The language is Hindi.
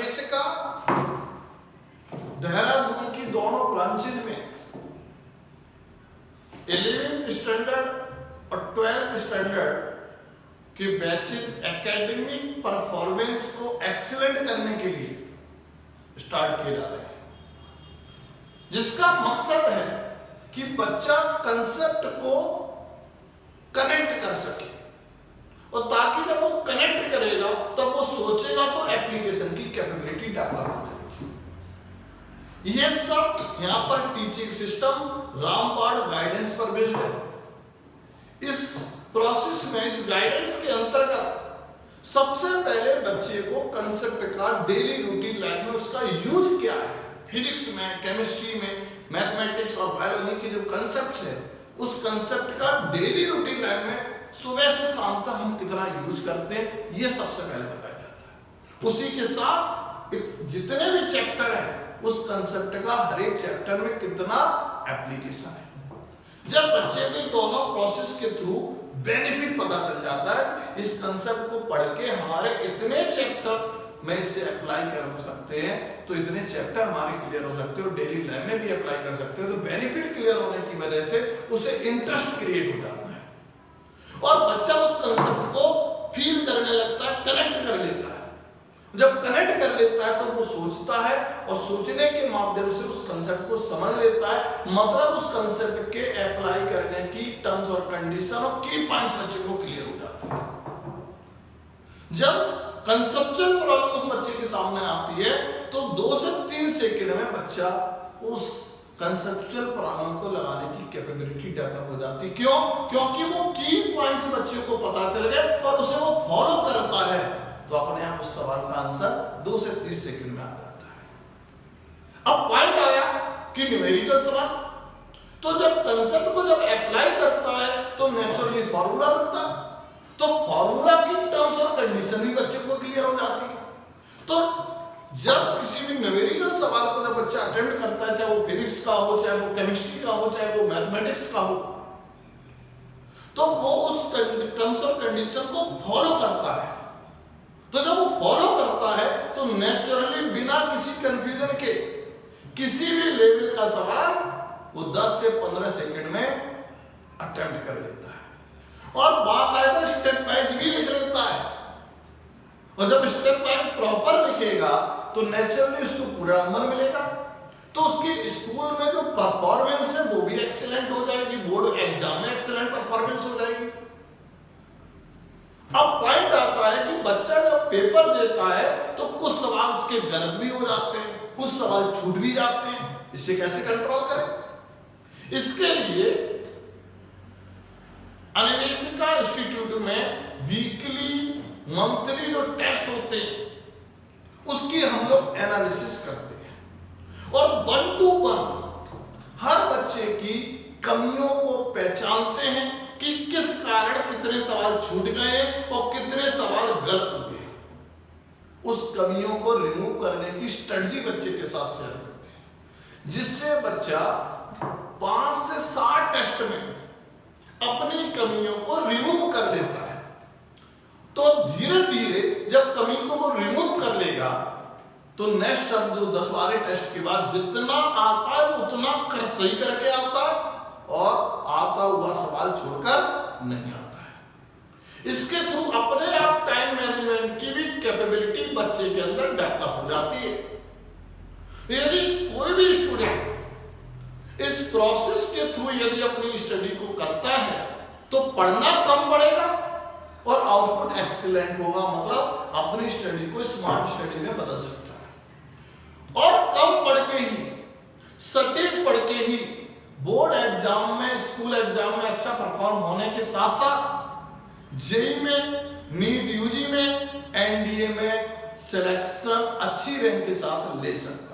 अनिमेशिका देहरादून की दोनों ब्रांचेज में 11th स्टैंडर्ड और 12th स्टैंडर्ड के बैचेज एकेडमिक परफॉर्मेंस को एक्सीलेंट करने के लिए स्टार्ट किए जा रहे हैं, जिसका मकसद है कि बच्चा कंसेप्ट को कनेक्ट कर सके, और ताकि जब वो कनेक्ट करेगा तब वो सोचेगा तो एप्लीकेशन की कैपेबिलिटी डेवलप हो जाएगी। ये सब यहाँ पर टीचिंग सिस्टम रामबाण गाइडेंस पर बेस्ड है। इस प्रोसेस में, इस गाइडेंस के अंतर्गत सबसे पहले बच्चे को कंसेप्ट का डेली रूटीन लाइफ में उसका यूज क्या है, फिजिक्स में, केमिस्ट्री में, मैथमेटिक्स और बायोलॉजी के जो कंसेप्ट है, उस कंसेप्ट का डेली रूटीन लाइफ में सुबह से शाम तक हम कितना यूज करते हैं, ये सबसे पहले बताया जाता है। उसी के साथ जितने भी चैप्टर हैं उस कंसेप्ट का हर एक चैप्टर में कितना एप्लीकेशन है। जब बच्चे को दोनों प्रोसेस के थ्रू बेनिफिट पता चल जाता है, इस कंसेप्ट को पढ़ के हमारे इतने चैप्टर में इसे अप्लाई कर सकते हैं, तो इतने चैप्टर हमारे क्लियर हो सकते हैं और डेली लाइफ में भी अप्लाई कर सकते हैं। तो बेनिफिट क्लियर होने की वजह से उसे इंटरेस्ट क्रिएट हो जाता है और बच्चा उस कंसेप्ट को फील करने लगता है, कनेक्ट कर लेता है। जब कनेक्ट कर लेता है तो वो सोचता है और सोचने के माध्यम से उस कंसेप्ट को समझ लेता है, मतलब उस कंसेप्ट के अप्लाई करने की टर्म्स और कंडीशन और की पॉइंट्स बच्चे को क्लियर हो जाते हैं। जब कंसेप्चुअल प्रॉब्लम उस बच्चे के सामने आती है तो 2 से 3 सेकंड में बच्चा उस कंसेप्चुअल प्रॉब्लम को लगाने की कैपेबिलिटी डेवलप हो जाती है। क्यों? क्योंकि वो की पॉइंट्स बच्चे को पता चल गए और उसे वो फॉलो करता है, तो अपने आप उस सवाल का आंसर 2 से 30 सेकंड में आ जाता है। अब पॉइंट आया कि न्यूमेरिकल सवाल, तो जब कंसेप्ट को जब अप्लाई करता है तो नेचुरली फॉर्मूला बनता है, तो फॉर्मूला की टर्म्स और कंडीशन भी बच्चे को क्लियर हो जाती है। तो जब किसी भी न्यूमेरिकल सवाल को जब बच्चा अटेम्प्ट करता है, चाहे वो फिजिक्स का हो, चाहे वो केमिस्ट्री का हो, चाहे वो मैथमेटिक्स का हो, तो वो उस टर्म्स और कंडीशन को फॉलो करता है। तो जब वो फॉलो करता है तो नेचुरली बिना किसी कंफ्यूजन के किसी भी लेवल का सवाल वो 10 से 15 सेकंड में अटेम्प्ट कर लेता है और बाकायदा स्टेप वाइज भी लिख लेता है। और जब स्टेप वाइज प्रॉपर लिखेगा तो नेचुरली उसको पूरा नंबर मिलेगा, तो उसके स्कूल में जो परफॉर्मेंस है वो भी एक्सीलेंट हो जाएगी, बोर्ड एग्जाम में एक्सीलेंट परफॉर्मेंस हो जाएगी। अब पॉइंट आता है कि बच्चा जब पेपर देता है तो कुछ सवाल उसके गलत भी हो जाते हैं, कुछ सवाल छूट भी जाते हैं, इसे कैसे कंट्रोल करें? इसके लिए अनिमेशिका इंस्टीट्यूट में वीकली मंथली जो टेस्ट होते हैं उसकी हम लोग एनालिसिस करते हैं और 1 to 1 हर बच्चे की कमियों को पहचानते हैं कि किस कारण कितने सवाल छूट गए और कितने सवाल गलत हुए। उस कमियों को रिमूव करने की स्ट्रेटजी बच्चे के साथ शेयर करते हैं, जिससे बच्चा 5 से 7 टेस्ट में अपनी कमियों को रिमूव कर लेता है। तो धीरे धीरे जब कमी को वो रिमूव कर लेगा तो नेक्स्ट अब जो 10-12 टेस्ट के बाद जितना आता है वो उतना सही करके आता है और आता हुआ सवाल छोड़कर नहीं आता है। इसके थ्रू अपने आप टाइम मैनेजमेंट की भी कैपेबिलिटी बच्चे के अंदर डेवलप हो जाती है। यदि कोई भी स्टूडेंट इस प्रोसेस के थ्रू यदि अपनी स्टडी को करता है तो पढ़ना कम पड़ेगा और आउटपुट एक्सीलेंट होगा, मतलब अपनी स्टडी को स्मार्ट स्टडी में बदल सकता है। और कम पढ़ के ही, सटीक पढ़ के ही बोर्ड एग्जाम में, स्कूल एग्जाम में अच्छा परफॉर्म होने के साथ साथ जेईई में, नीट यूजी में, एनडीए में सिलेक्शन अच्छी रैंक के साथ ले सकता है।